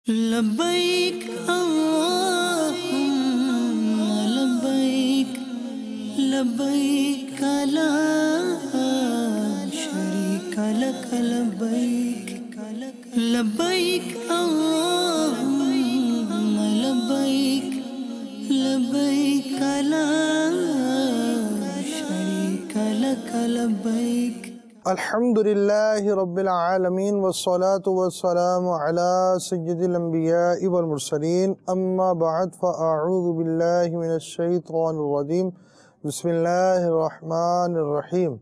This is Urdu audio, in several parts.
لبیک اللہم لبیک لبیک لا شریک لک لبیک لبیک اللہم لبیک لبیک لا شریک لک لبیک الحمدللہ رب العالمین والصلاة والسلام علی سید الانبیاء والمرسلین اما بعد فاعوذ باللہ من الشیطان الرجیم بسم اللہ الرحمن الرحیم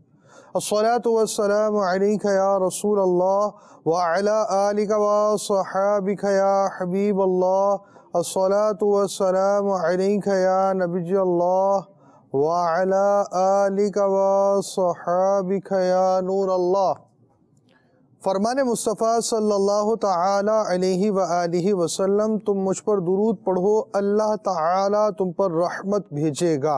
الصلاة والسلام علیک یا رسول اللہ وعلی آلک وصحابک یا حبیب اللہ الصلاة والسلام علیک یا نبی اللہ وَعَلَىٰ آلِكَ وَصَحَابِكَ يَا نور اللہ۔ فرمان مصطفیٰ صلی اللہ تعالی علیہ وآلہ وسلم، تم مجھ پر درود پڑھو، اللہ تعالی تم پر رحمت بھیجے گا۔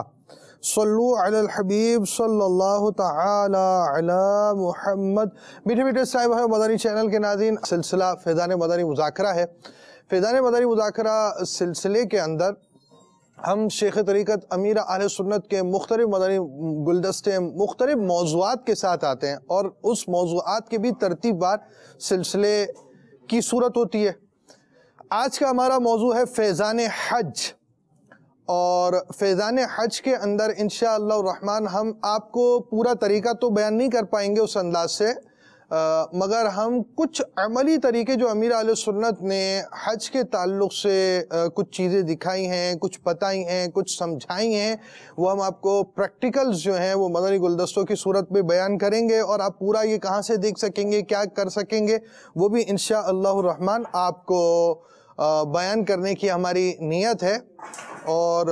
صلو علی الحبیب صلی اللہ تعالی علی محمد۔ میٹھے میٹھے صاحب مدنی چینل کے ناظرین، سلسلہ فیضان مدنی مذاکرہ ہے۔ فیضان مدنی مذاکرہ سلسلے کے اندر ہم شیخ طریقت امیر اہل سنت کے مختلف مدنی گلدستے مختلف موضوعات کے ساتھ آتے ہیں، اور اس موضوعات کے بھی ترتیب بار سلسلے کی صورت ہوتی ہے۔ آج کا ہمارا موضوع ہے فیضان حج، اور فیضان حج کے اندر انشاءاللہ الرحمن ہم آپ کو پورا طریقہ تو بیان نہیں کر پائیں گے اس انداز سے، مگر ہم کچھ عملی طریقے جو امیر اہل سنت نے حج کے تعلق سے کچھ چیزیں دکھائی ہیں، کچھ بتائی ہیں، کچھ سمجھائی ہیں، وہ ہم آپ کو پریکٹیکلز جو ہیں وہ مدنی گلدستوں کی صورت میں بیان کریں گے، اور آپ پورا یہ کہاں سے دیکھ سکیں گے، کیا کر سکیں گے، وہ بھی انشاءاللہ الرحمن آپ کو بیان کرنے کی ہماری نیت ہے۔ اور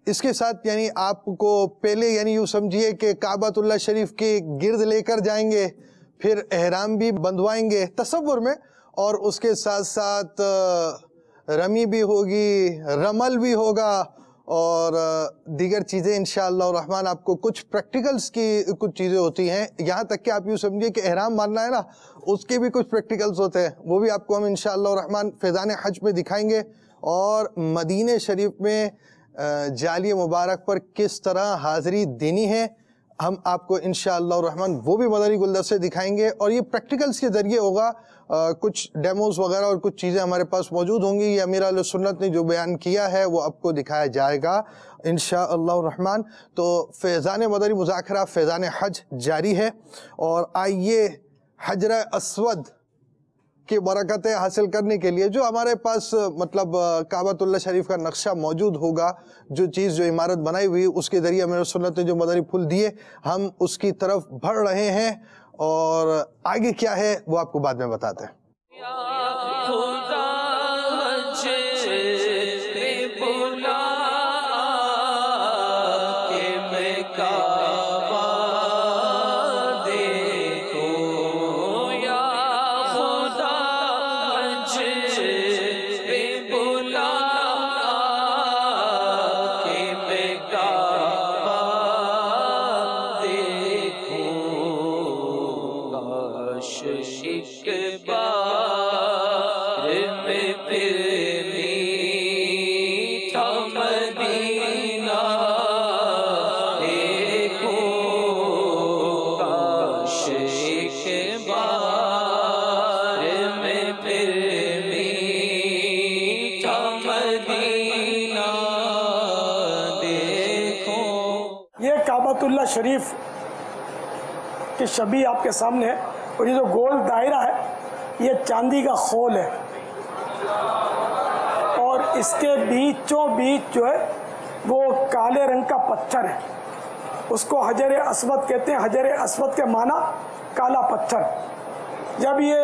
اس کے ساتھ یعنی آپ کو پہلے یعنی یوں سمجھیے کہ کعبۃ اللہ شریف کے گرد لے کر جائیں گے، پھر احرام بھی بندھوائیں گے تصور میں، اور اس کے ساتھ ساتھ رمی بھی ہوگی، رمل بھی ہوگا، اور دیگر چیزیں انشاءاللہ الرحمن آپ کو کچھ پریکٹیکلز کی کچھ چیزیں ہوتی ہیں، یہاں تک کہ آپ یوں سمجھیے کہ احرام باندھنا ہے نا، اس کے بھی کچھ پریکٹیکلز ہوتے ہیں، وہ بھی آپ کو ہم انشاءاللہ الرحمن فیضان حج میں دکھائیں گے، اور مدینہ شریف میں جالی مبارک پر کس طرح حاضری دینی ہے ہم آپ کو انشاءاللہ الرحمن وہ بھی مدنی گلدستے دکھائیں گے، اور یہ پریکٹیکلز کے ذریعے ہوگا۔ کچھ ڈیموز وغیرہ اور کچھ چیزیں ہمارے پاس موجود ہوں گی، یہ امیر اہل سنت نے جو بیان کیا ہے وہ آپ کو دکھایا جائے گا انشاءاللہ الرحمن۔ تو فیضان مدنی مذاکرہ فیضان حج جاری ہے، اور آئیے حجر اسود کی برکتیں حاصل کرنے کے لیے جو ہمارے پاس مطلب کعبۃ اللہ شریف کا نقشہ موجود ہوگا، جو چیز جو عمارت بنائی ہوئی اس کے ذریعے امیر سنت نے جو مدنی پھول دیے، ہم اس کی طرف بڑھ رہے ہیں، اور آگے کیا ہے وہ آپ کو بعد میں بتاتے ہیں۔ کعبۃ اللہ شریف کی شبیہ آپ کے سامنے ہے، اور یہ جو گول دائرہ ہے یہ چاندی کا خول ہے، اور اس کے بیچوں بیچ جو ہے وہ کالے رنگ کا پتھر ہے، اس کو حجر اسود کہتے ہیں۔ حجر اسود کے معنی کالا پتھر۔ جب یہ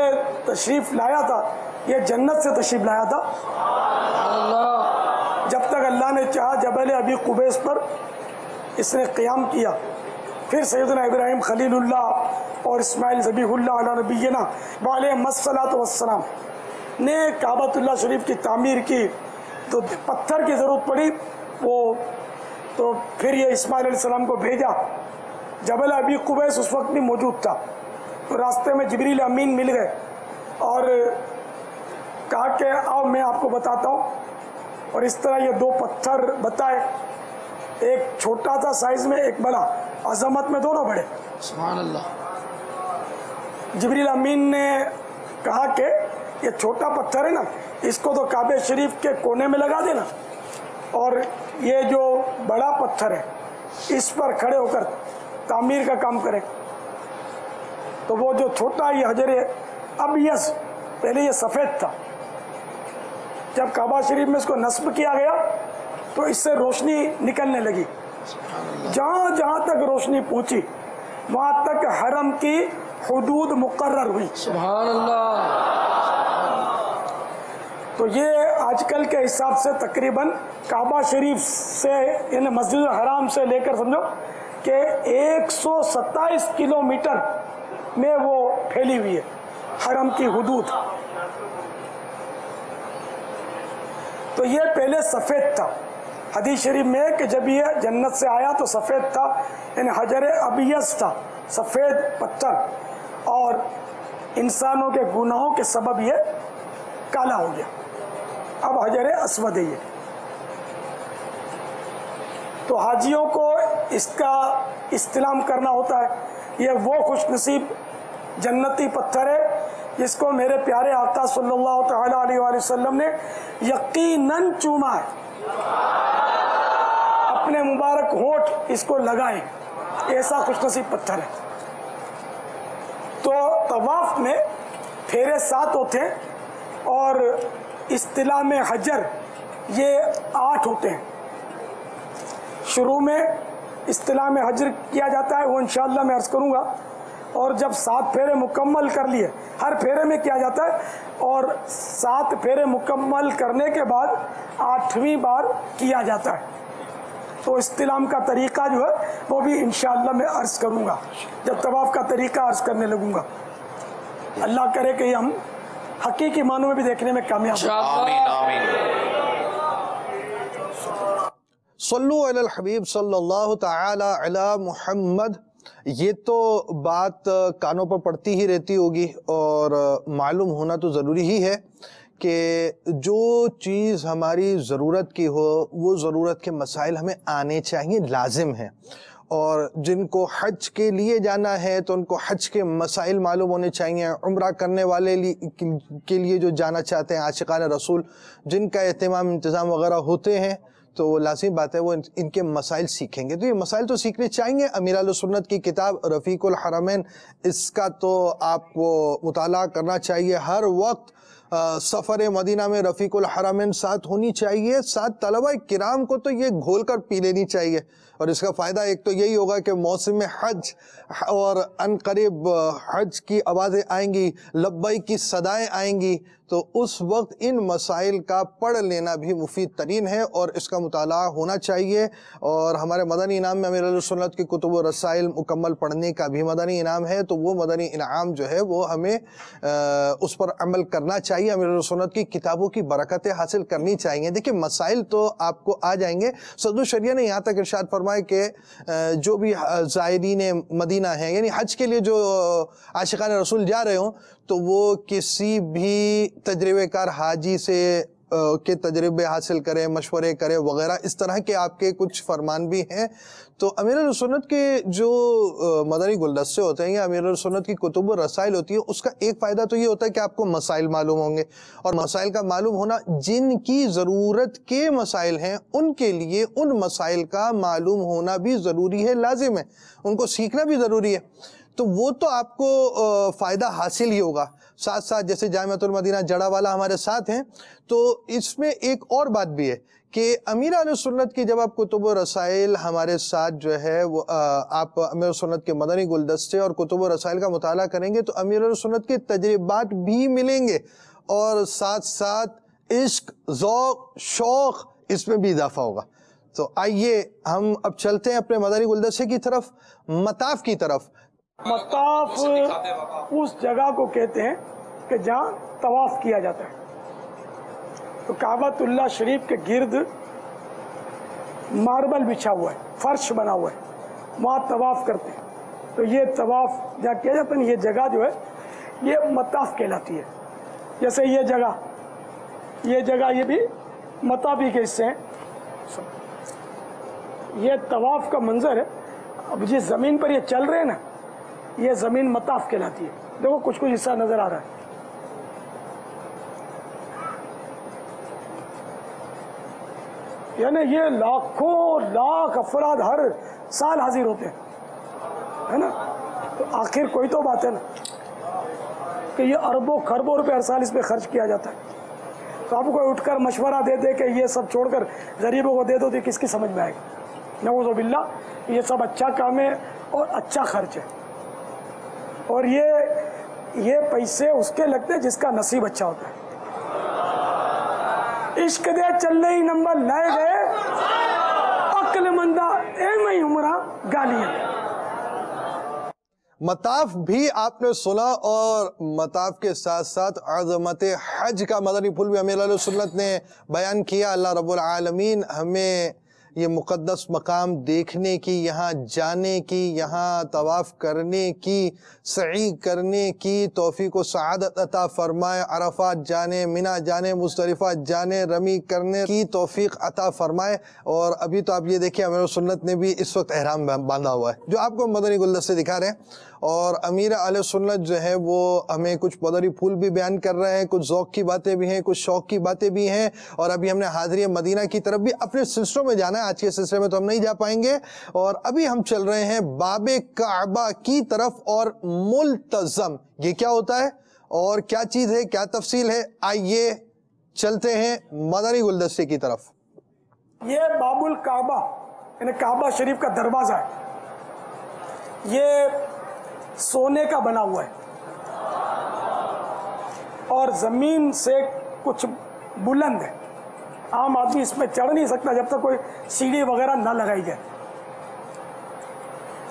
تشریف لایا تھا، یہ جنت سے تشریف لایا تھا، جب تک اللہ نے چاہا جبل ابی قبیس پر اس نے قیام کیا، پھر سیدنا ابراہیم خلیل اللہ اور اسماعیل ذبیح اللہ علیہ نبینا وعلیہم الصلاۃ والسلام نے کعبۃ اللہ شریف کی تعمیر کی، تو پتھر کی ضرورت پڑی، وہ تو پھر یہ اسماعیل علیہ السلام کو بھیجا۔ جبل ابی قبیس اس وقت بھی موجود تھا، تو راستے میں جبریل امین مل گئے، اور کہا کہ آؤ میں آپ کو بتاتا ہوں، اور اس طرح یہ دو پتھر بتائے، ایک چھوٹا تھا سائز میں، ایک بڑا، عظمت میں دونوں بڑے. سبحان اللہ. جبریل امین نے کہا کہ یہ چھوٹا پتھر ہے نا، اس کو تو کعبہ شریف کے کونے میں لگا دینا، اور یہ جو بڑا پتھر ہے اس پر کھڑے ہو کر تعمیر کا کام کرے. تو وہ جو چھوٹا یہ حجر ابیض، پہلے یہ سفید تھا، جب کعبہ شریف میں اس کو نصب کیا گیا تو اس سے روشنی نکلنے لگی، جہاں جہاں تک روشنی پہنچی وہاں تک حرم کی حدود مقرر ہوئی. سبحان اللہ. تو یہ آج کل کے حساب سے تقریباً کعبہ شریف سے یعنی مسجد الحرام سے لے کر سمجھو کہ 127 کلومیٹر میں وہ پھیلی ہوئی ہے حرم کی حدود. تو یہ پہلے سفید تھا. حدیث شریف میں کہ جب یہ جنت سے آیا تو سفید تھا، یعنی حجر ابیض تھا، سفید پتھر، اور انسانوں کے گناہوں کے سبب یہ کالا ہو گیا، اب حجر اسود ہے یہ. تو حاجیوں کو اس کا استلام کرنا ہوتا ہے. یہ وہ خوش نصیب جنتی پتھر ہے جس کو میرے پیارے آقا صلی اللہ تعالیٰ علیہ وآلہ وسلم نے یقیناً چوما ہے، اپنے مبارک ہونٹ اس کو لگائے، ایسا خوش نصیب پتھر ہے. تو طواف میں پھیرے 7 ہوتے ہیں اور استلام حجر یہ 8 ہوتے ہیں. شروع میں استلام حجر کیا جاتا ہے، وہ انشاءاللہ میں عرض کروں گا، اور جب 7 پھیرے مکمل کر لیے، ہر پھیرے میں کیا جاتا ہے، اور 7 پھیرے مکمل کرنے کے بعد 8ویں بار کیا جاتا ہے. تو استلام کا طریقہ جو ہے وہ بھی انشاءاللہ میں عرض کروں گا جب طواف کا طریقہ عرض کرنے لگوں گا. اللہ کرے کہ ہم حقیقی معنوں میں بھی دیکھنے میں کامیاب ہوں. آمین آمین. صلو علی الحبیب صلی اللہ تعالی علی محمد. یہ تو بات کانوں پر پڑتی ہی رہتی ہوگی اور معلوم ہونا تو ضروری ہی ہے کہ جو چیز ہماری ضرورت کی ہو وہ ضرورت کے مسائل ہمیں آنے چاہیے، لازم ہیں. اور جن کو حج کے لیے جانا ہے تو ان کو حج کے مسائل معلوم ہونے چاہیے. عمرہ کرنے والے کے لیے جو جانا چاہتے ہیں عاشقان رسول، جن کا اہتمام انتظام وغیرہ ہوتے ہیں، تو وہ لازمی بات ہے وہ ان کے مسائل سیکھیں گے. تو یہ مسائل تو سیکھنے چاہیے. امیر اہل سنت کی کتاب رفیق الحرمین، اس کا تو آپ کو مطالعہ کرنا چاہیے. ہر وقت سفر مدینہ میں رفیق الحرمین ساتھ ہونی چاہیے. ساتھ طلبہ کرام کو تو یہ گھول کر پی لینی چاہیے. اور اس کا فائدہ ایک تو یہی ہوگا کہ موسم حج اور ان قریب حج کی آوازیں آئیں گی، لبیک کی صدائیں آئیں گی، تو اس وقت ان مسائل کا پڑھ لینا بھی مفید ترین ہے اور اس کا مطالعہ ہونا چاہیے. اور ہمارے مدنی انعام میں امیر اہل سنت کی کتب و رسائل مکمل پڑھنے کا بھی مدنی انعام ہے. تو وہ مدنی انعام جو ہے وہ ہمیں اس پر عمل کرنا چاہیے. امیر اہل سنت کی کتابوں کی برکتیں حاصل کرنی چاہیے. دیکھیں مسائل تو آپ کو آ جائیں گے. صدر الشریعہ نے یہاں تک ارشاد فرمائے کہ جو بھی زائرین مدینہ ہیں، یعنی حج کے لیے جو عاشقان رسول جا رہے ہوں، تو وہ کسی بھی تجربے کار حاجی سے کے تجربے حاصل کریں، مشورے کریں وغیرہ. اس طرح کے آپ کے کچھ فرمان بھی ہیں. تو امیر اہل سنت کے جو مدنی گلدستے ہوتے ہیں یا امیر اہل سنت کی کتب و رسائل ہوتی ہے، اس کا ایک فائدہ تو یہ ہوتا ہے کہ آپ کو مسائل معلوم ہوں گے. اور مسائل کا معلوم ہونا، جن کی ضرورت کے مسائل ہیں ان کے لیے ان مسائل کا معلوم ہونا بھی ضروری ہے، لازم ہے. ان کو سیکھنا بھی ضروری ہے. تو وہ تو آپ کو فائدہ حاصل ہی ہوگا. ساتھ ساتھ جیسے جامعۃ المدینہ جڑا والا ہمارے ساتھ ہیں، تو اس میں ایک اور بات بھی ہے کہ امیر اہل سنت کی جب آپ کتب و رسائل ہمارے ساتھ جو ہے وہ آپ امیر اہل سنت کے مدنی گلدستے اور کتب و رسائل کا مطالعہ کریں گے تو امیر اہل سنت کے تجربات بھی ملیں گے، اور ساتھ ساتھ عشق، ذوق، شوق، اس میں بھی اضافہ ہوگا. تو آئیے ہم اب چلتے ہیں اپنے مدنی گلدستے کی طرف، مطاف کی طرف. مطاف اس جگہ کو کہتے ہیں کہ جہاں طواف کیا جاتا ہے. تو کعبۃ اللہ شریف کے گرد ماربل بچھا ہوا ہے، فرش بنا ہوا ہے، وہاں طواف کرتے ہیں. تو یہ طواف جہاں کیا جاتا ہے، یہ جگہ جو ہے یہ مطاف کہلاتی ہے. جیسے یہ جگہ یہ جگہ یہ بھی مطافی کے حصے ہیں. یہ طواف کا منظر ہے. اب جس زمین پر یہ چل رہے ہیں نا یہ زمین مطاف کہلاتی ہے. دیکھو کچھ حصہ نظر آ رہا ہے. یعنی یہ لاکھوں لاکھ افراد ہر سال حاضر ہوتے ہیں ہے نا. تو آخر کوئی تو بات ہے نا کہ یہ اربوں خربوں روپے ہر سال اس پہ خرچ کیا جاتا ہے. تو آپ کو اٹھ کر مشورہ دے دے کہ یہ سب چھوڑ کر غریبوں کو دے دو تو کس کی سمجھ میں آئے گا. نعوذ باللہ. یہ سب اچھا کام ہے اور اچھا خرچ ہے. اور یہ پیسے اس کے لگتے ہیں جس کا نصیب اچھا ہوتا ہے. عشق دے چلے ہی نمبر لائے گئے عقل مندہ اے میں عمرہ گالیاں. مطاف بھی آپ نے سنا اور مطاف کے ساتھ ساتھ عظمت حج کا مدنی پھول بھی امیر علیہ سنت نے بیان کیا. اللہ رب العالمین ہمیں یہ مقدس مقام دیکھنے کی، یہاں جانے کی، یہاں طواف کرنے کی، سعی کرنے کی توفیق و سعادت عطا فرمائے. عرفات جانے، منی جانے، مزدلفہ جانے، رمی کرنے کی توفیق عطا فرمائے. اور ابھی تو آپ یہ دیکھیں امیر سنت نے بھی اس وقت احرام باندھا ہوا ہے جو آپ کو مدنی گلدستے دکھا رہے ہیں. اور امیر اہل سنت جو ہے وہ ہمیں کچھ مدنی پھول بھی بیان کر رہے ہیں، کچھ ذوق کی باتیں بھی ہیں، کچھ شوق کی باتیں بھی ہیں. اور ابھی ہم نے حاضری مدینہ کی طرف بھی اپنے سلسلوں میں جانا ہے. آج کے سلسلے میں تو ہم نہیں جا پائیں گے. اور ابھی ہم چل رہے ہیں باب کعبہ کی طرف. اور ملتزم یہ کیا ہوتا ہے اور کیا چیز ہے، کیا تفصیل ہے، آئیے چلتے ہیں مدنی گلدستے کی طرف. یہ باب الکعبہ یعنی کعبہ شریف کا دروازہ ہے. یہ سونے کا بنا ہوا ہے اور زمین سے کچھ بلند ہے. عام آدمی اس میں چڑھ نہیں سکتا جب تک کوئی سیڑھی وغیرہ نہ لگائی جائے.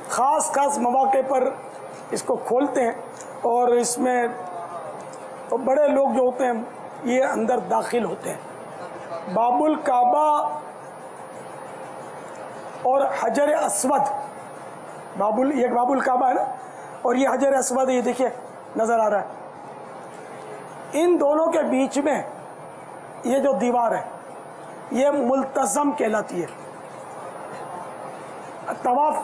خاص مواقع پر اس کو کھولتے ہیں اور اس میں بڑے لوگ جو ہوتے ہیں یہ اندر داخل ہوتے ہیں. باب الکعبہ اور حجر اسود، یہ باب الکعبہ ہے نا اور یہ حجر اسود ہے. یہ دیکھیے نظر آ رہا ہے. ان دونوں کے بیچ میں یہ جو دیوار ہے یہ ملتزم کہلاتی ہے. طواف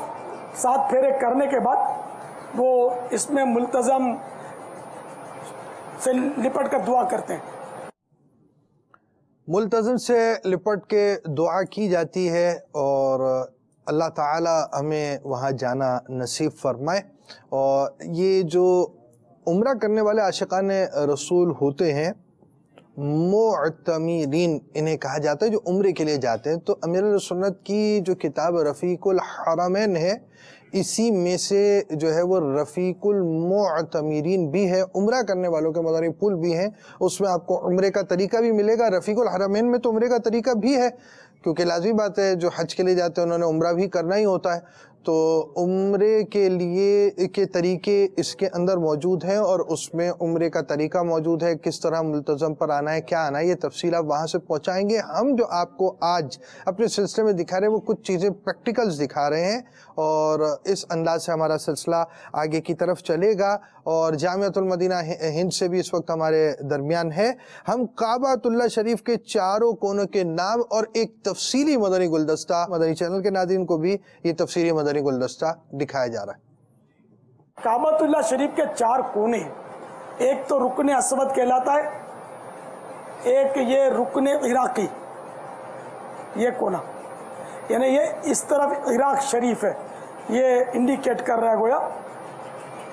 7 پھیرے کرنے کے بعد وہ اس میں ملتزم سے لپٹ کر دعا کرتے ہیں. ملتزم سے لپٹ کے دعا کی جاتی ہے اور اللہ تعالی ہمیں وہاں جانا نصیب فرمائے. اور یہ جو عمرہ کرنے والے عاشقان رسول ہوتے ہیں معتمرین انہیں کہا جاتا ہے، جو عمرے کے لیے جاتے ہیں. تو امیر علیہ سنت کی جو کتاب رفیق الحرمین ہے اسی میں سے جو ہے وہ رفیق المعتمرین بھی ہے، عمرہ کرنے والوں کے مدنی پھول بھی ہیں. اس میں آپ کو عمرے کا طریقہ بھی ملے گا. رفیق الحرمین میں تو عمرے کا طریقہ بھی ہے کیونکہ لازمی بات ہے جو حج کے لیے جاتے ہیں انہوں نے عمرہ بھی کرنا ہی ہوتا ہے. تو عمرے کے لیے کے طریقے اس کے اندر موجود ہیں اور اس میں عمرے کا طریقہ موجود ہے، کس طرح ملتزم پر آنا ہے، کیا آنا ہے، یہ تفصیل آپ وہاں سے پہنچائیں گے. ہم جو آپ کو آج اپنے سلسلے میں دکھا رہے ہیں وہ کچھ چیزیں پریکٹیکلز دکھا رہے ہیں اور اس انداز سے ہمارا سلسلہ آگے کی طرف چلے گا. اور جامعۃ المدینہ ہند سے بھی اس وقت ہمارے درمیان ہے. ہم کعبۃ اللہ شریف کے چاروں کونوں کے نام اور ایک تفصیلی مدنی گلدستہ مدنی چینل کے ناظرین کو بھی یہ تفصیلی مدنی گلدستہ دکھایا جا رہا ہے. کعبۃ اللہ شریف کے 4 کونے ہیں. ایک تو رکن اسود کہلاتا ہے، ایک یہ رکن عراقی، یہ کونا یعنی یہ اس طرف عراق شریف ہے، یہ انڈیکیٹ کر رہا ہے گویا.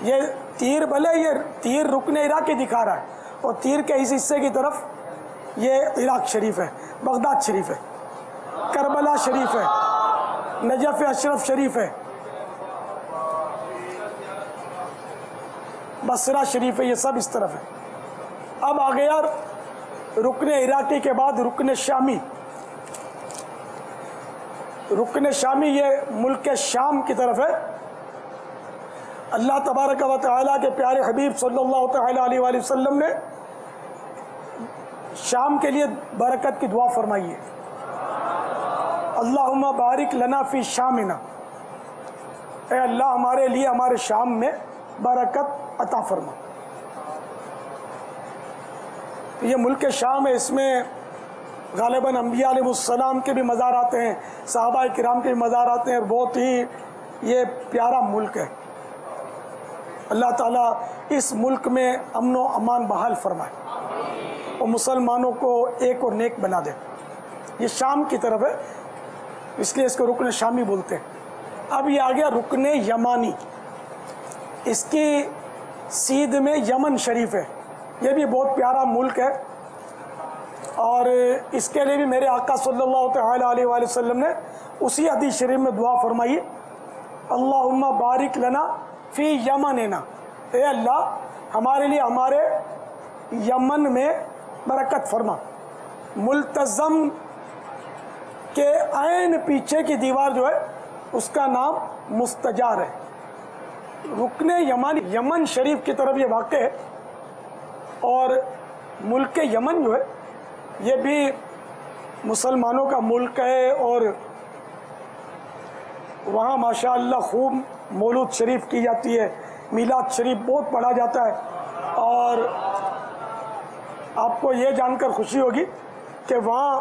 یہ تیر بھلے یہ تیر رکن عراقی دکھا رہا ہے اور تیر کے اس حصے کی طرف یہ عراق شریف ہے، بغداد شریف ہے، کربلا شریف ہے، نجف اشرف شریف ہے، بصرہ شریف ہے، یہ سب اس طرف ہے. اب آ گیا رکن عراقی کے بعد رکن شامی. رکن شامی یہ ملک شام کی طرف ہے. اللہ تبارک و تعالیٰ کے پیارے حبیب صلی اللہ تعالیٰ علیہ وآلہ وسلم نے شام کے لیے برکت کی دعا فرمائی ہے. اللہم بارک لنا فی شامنا، اے اللہ ہمارے لیے ہمارے شام میں برکت عطا فرما. تو یہ ملک شام ہے، اس میں غالباً انبیاء علیہ السلام کے بھی مزار آتے ہیں، صحابہ کرام کے بھی مزار آتے ہیں، اور بہت ہی یہ پیارا ملک ہے۔ اللہ تعالیٰ اس ملک میں امن و امان بحال فرمائے اور مسلمانوں کو ایک اور نیک بنا دے۔ یہ شام کی طرف ہے، اس لیے اس کو رکن شامی بولتے ہیں۔ اب یہ آ گیا رکن یمانی، اس کی سیدھ میں یمن شریف ہے، یہ بھی بہت پیارا ملک ہے، اور اس کے لیے بھی میرے آقا صلی اللہ تعالیٰ علیہ وآلہ وسلم نے اسی حدیث شریف میں دعا فرمائی، اللہم بارک لنا فی یمننا، اے اللہ ہمارے لیے ہمارے یمن میں برکت فرما۔ ملتزم کے عین پیچھے کی دیوار جو ہے اس کا نام مستجار ہے۔ رکن یمانی یمن شریف کی طرف یہ واقع ہے، اور ملک یمن جو ہے یہ بھی مسلمانوں کا ملک ہے، اور وہاں ماشاءاللہ خوب مولود شریف کی جاتی ہے، میلاد شریف بہت پڑھا جاتا ہے۔ اور آپ کو یہ جان کر خوشی ہوگی کہ وہاں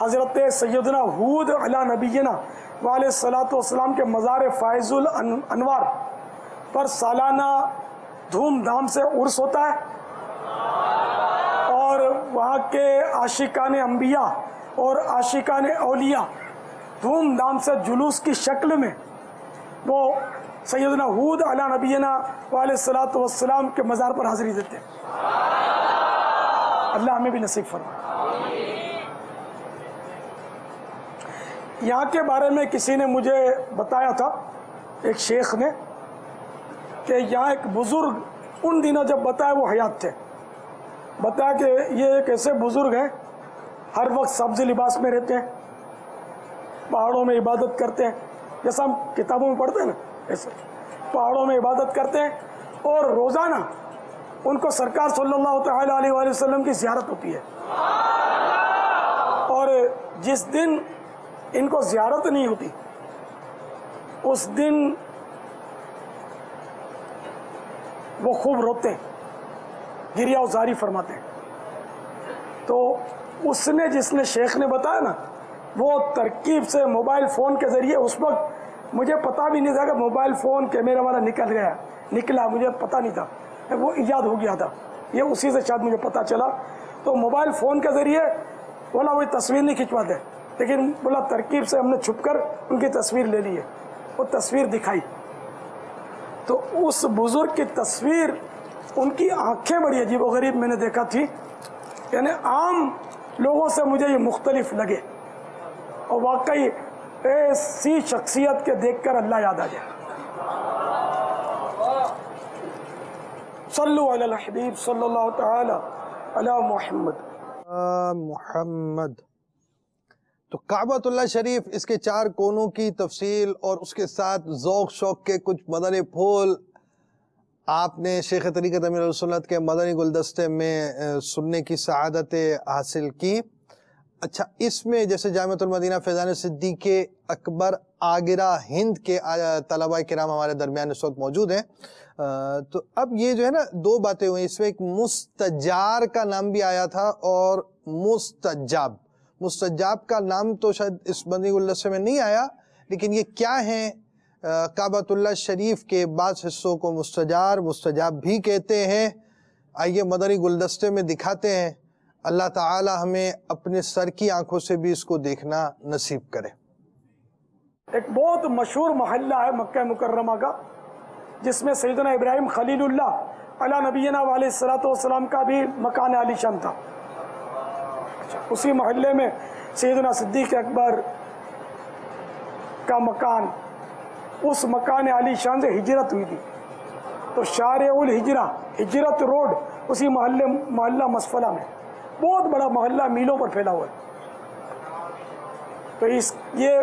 حضرت سیدنا ہود علی نبینا وعلیہ الصلاۃ والسلام کے مزار فائز الانوار پر سالانہ دھوم دھام سے عرس ہوتا ہے، اور وہاں کے عاشقان انبیاء اور عاشقان اولیاء دھوم دھام سے جلوس کی شکل میں وہ سیدنا ہود علی نبینا وعلیہ الصلاۃ والسلام کے مزار پر حاضری دیتے ہیں۔ اللہ ہمیں بھی نصیب فرمائے۔ یہاں کے بارے میں کسی نے مجھے بتایا تھا، ایک شیخ نے، کہ یہاں ایک بزرگ ان دنوں جب بتایا وہ حیات تھے، بتایا کہ یہ ایک ایسے بزرگ ہیں ہر وقت سبز لباس میں رہتے ہیں، پہاڑوں میں عبادت کرتے ہیں، جیسا ہم کتابوں میں پڑھتے ہیں نا ایسے پہاڑوں میں عبادت کرتے ہیں، اور روزانہ ان کو سرکار صلی اللہ تعالیٰ علیہ وآلہ وسلم کی زیارت ہوتی ہے، اور جس دن ان کو زیارت نہیں ہوتی اس دن وہ خوب روتے ہیں، گریہ وزاری فرماتے ہیں۔ تو اس نے جس نے شیخ نے بتایا نا، وہ ترکیب سے موبائل فون کے ذریعے، اس وقت مجھے پتہ بھی نہیں تھا کہ موبائل فون کیمرہ والا نکلا، مجھے پتہ نہیں تھا، وہ ایجاد ہو گیا تھا، یہ اسی سے شاید مجھے پتہ چلا۔ تو موبائل فون کے ذریعے بولا وہی تصویر نہیں کھنچواتے، لیکن بولا ترکیب سے ہم نے چھپ کر ان کی تصویر لے لی ہے، وہ تصویر دکھائی، تو اس بزرگ کی تصویر، ان کی آنکھیں بڑی عجیب و غریب میں نے دیکھا تھی، یعنی عام لوگوں سے مجھے یہ مختلف لگے، اور واقعی ایسی شخصیت کے دیکھ کر اللہ یاد آ جائے۔ صلو علی الحبیب صلی اللہ تعالی علی محمد۔ تو کعبۃ اللہ شریف، اس کے 4 کونوں کی تفصیل اور اس کے ساتھ ذوق شوق کے کچھ مدنی پھول آپ نے شیخ طریقت امیر سنت کے مدنی گلدستے میں سننے کی سعادت حاصل کی۔ اچھا، اس میں جیسے جامعۃ المدینہ فیضان صدیق اکبر آگرہ ہند کے طلباء کرام ہمارے درمیان اس وقت موجود ہیں، تو اب یہ جو ہے نا 2 باتیں ہوئی، اس میں ایک مستجار کا نام بھی آیا تھا اور مستجاب کا نام تو شاید اس مدنی گلدستے میں نہیں آیا، لیکن یہ کیا ہیں؟ کعبۃ اللہ شریف کے بعض حصوں کو مستجاب بھی کہتے ہیں۔ آئیے مدنی گلدستے میں دکھاتے ہیں، اللہ تعالی ہمیں اپنے سر کی آنکھوں سے بھی اس کو دیکھنا نصیب کرے۔ ایک بہت مشہور محلہ ہے مکہ مکرمہ کا، جس میں سیدنا ابراہیم خلیل اللہ علی نبینا علیہ الصلوۃ والسلام کا بھی مکان عالی شان تھا۔ اسی محلے میں سیدنا صدیق اکبر کا مکان، اس مکان عالی شان سے ہجرت ہوئی تھی، تو شارع الہجرہ، ہجرت روڈ، اسی محلہ مسفلہ میں، بہت بڑا محلہ میلوں پر پھیلا ہوا ہے۔ تو یہ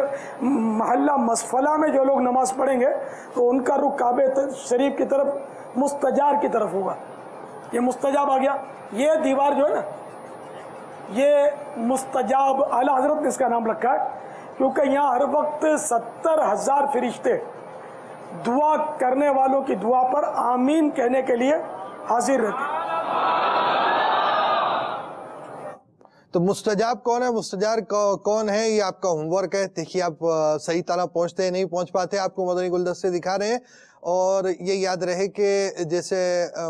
محلہ مسفلہ میں جو لوگ نماز پڑھیں گے تو ان کا رخ کعبہ شریف کی طرف، مستجار کی طرف ہوگا۔ یہ مستجاب آ گیا، یہ دیوار جو ہے نا، یہ مستجاب، اعلیٰ حضرت نے اس کا نام رکھا ہے کیونکہ یہاں ہر وقت 70,000 فرشتے دعا کرنے والوں کی دعا پر آمین کہنے کے لیے حاضر رہتے ہیں۔ تو مستجاب کون ہے، مستجاب کون ہے، یہ آپ کا ہوم ورک ہے. دیکھیے آپ صحیح طرح پہنچتے ہیں نہیں پہنچ پاتے، آپ کو مدنی گلدستے دکھا رہے ہیں. اور یہ یاد رہے کہ جیسے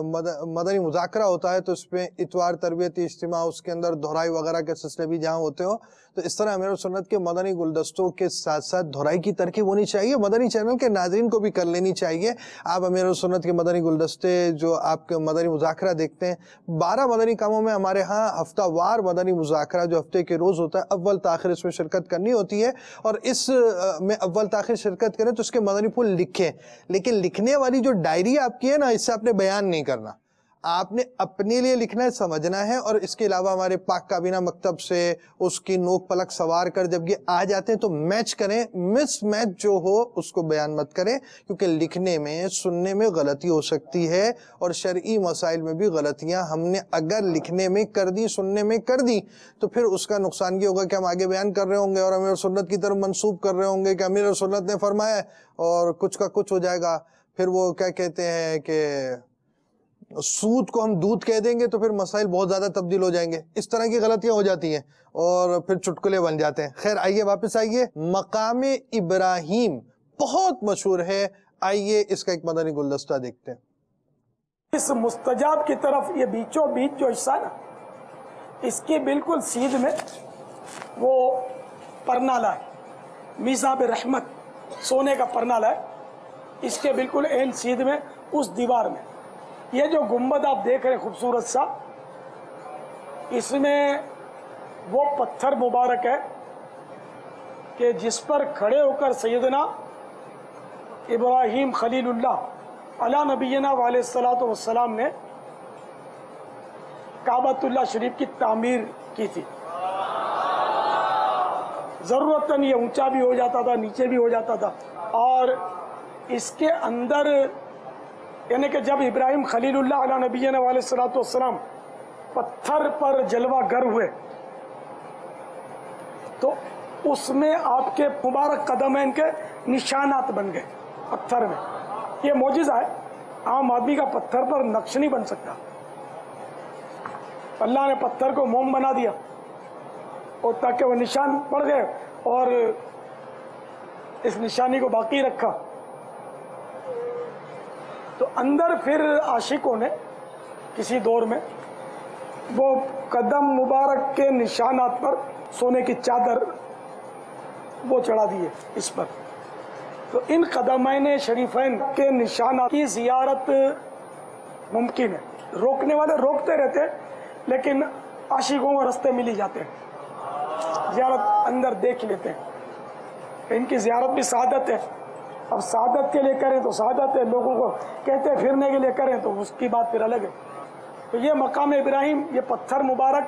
مدنی مذاکرہ ہوتا ہے تو اس میں اتوار تربیتی اجتماع، اس کے اندر دہرائی وغیرہ کے سلسلے بھی جہاں ہوتے ہو، تو اس طرح امیر سنت کے مدنی گلدستوں کے ساتھ ساتھ دہرائی کی ترکیب ہونی چاہیے. مدنی چینل کے ناظرین کو بھی کر لینی چاہیے. آپ امیر سنت کے مدنی گلدستے جو آپ کے مدنی مذاکرہ دیکھتے ہیں، 12 مدنی کاموں میں ہمارے ہاں ہفتہ وار مدنی مذاکرہ جو ہفتے کے روز ہوتا ہے، اول تاخیر اس میں شرکت کرنی ہوتی ہے. اور اس میں اول تاخیر شرکت کریں تو اس کے مدنی پھول لکھیں، لیکن لکھنے والی جو ڈائری آپ کی ہے نا، اس سے آپ نے بیان نہیں کرنا، آپ نے اپنے لیے لکھنا ہے، سمجھنا ہے. اور اس کے علاوہ ہمارے پاک کابینہ مکتب سے اس کی نوک پلک سوار کر جب یہ آ جاتے ہیں تو میچ کریں، مس میچ جو ہو اس کو بیان مت کریں، کیونکہ لکھنے میں سننے میں غلطی ہو سکتی ہے. اور شرعی مسائل میں بھی غلطیاں ہم نے اگر لکھنے میں کر دی، سننے میں کر دی، تو پھر اس کا نقصان یہ ہوگا کہ ہم آگے بیان کر رہے ہوں گے اور امیر سنت کی طرف منسوب کر رہے ہوں گے کہ امیر سنت نے فرمایا، اور کچھ کا کچھ ہو جائے گا. پھر وہ کیا کہتے ہیں کہ سود کو ہم دودھ کہہ دیں گے تو پھر مسائل بہت زیادہ تبدیل ہو جائیں گے. اس طرح کی غلطیاں ہو جاتی ہیں اور پھر چٹکلے بن جاتے ہیں. خیر آئیے واپس آئیے. مقام ابراہیم بہت مشہور ہے، آئیے اس کا ایک مدنی گلدستہ دیکھتے ہیں. اس مستجاب کی طرف یہ بیچوں بیچ جو حصہ نا، اس کی بالکل سیدھ میں وہ پرنالہ ہے، میزاب رحمت سونے کا پرنالہ ہے. اس کے بالکل عین سیدھ میں اس دیوار میں یہ جو گنبد آپ دیکھ رہے خوبصورت سا، اس میں وہ پتھر مبارک ہے کہ جس پر کھڑے ہو کر سیدنا ابراہیم خلیل اللہ علی نبینا علیہ الصلوۃ والسلام نے کعبۃ اللہ شریف کی تعمیر کی تھی. ضرورتاً یہ اونچا بھی ہو جاتا تھا، نیچے بھی ہو جاتا تھا. اور اس کے اندر یعنی کہ جب ابراہیم خلیل اللہ علیہ نبینا علیہ الصلوۃ والسلام پتھر پر جلوہ گر ہوئے تو اس میں آپ کے مبارک قدمین کے نشانات بن گئے پتھر میں. یہ معجزہ ہے، عام آدمی کا پتھر پر نقش نہیں بن سکتا. اللہ نے پتھر کو موم بنا دیا اور تاکہ وہ نشان پڑ گئے اور اس نشانی کو باقی رکھا. تو اندر پھر عاشقوں نے کسی دور میں وہ قدم مبارک کے نشانات پر سونے کی چادر وہ چڑھا دیے اس پر. تو ان قدمین شریفین کے نشانات کی زیارت ممکن ہے. روکنے والے روکتے رہتے ہیں لیکن عاشقوں کو رستے مل ہی جاتے ہیں، زیارت اندر دیکھ لیتے ہیں. ان کی زیارت بھی سعادت ہے. اب سعادت کے لیے کریں تو سعادت ہے، لوگوں کو کہتے ہیں پھرنے کے لیے کریں تو اس کی بات پھر الگ ہے. تو یہ مقام ابراہیم، یہ پتھر مبارک،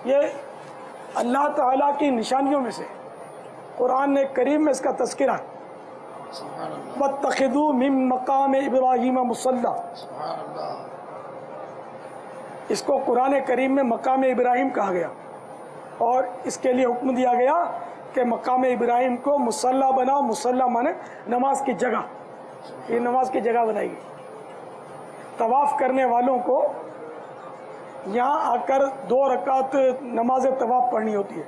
یہ اللہ تعالیٰ کی نشانیوں میں سے قرآن کریم میں اس کا تذکرہ ہے. وَاتَّخِذُوا مِن مَقَامِ إِبْرَاهِيمَ مُصَلًّى، اس کو قرآن کریم میں مقام ابراہیم کہا گیا اور اس کے لیے حکم دیا گیا کہ مقام ابراہیم کو مصلی بناؤ. مصلی مانے نماز کی جگہ، یہ نماز کی جگہ بنائی گئی. طواف کرنے والوں کو یہاں آ کر 2 رکعت نماز طواف پڑھنی ہوتی ہے.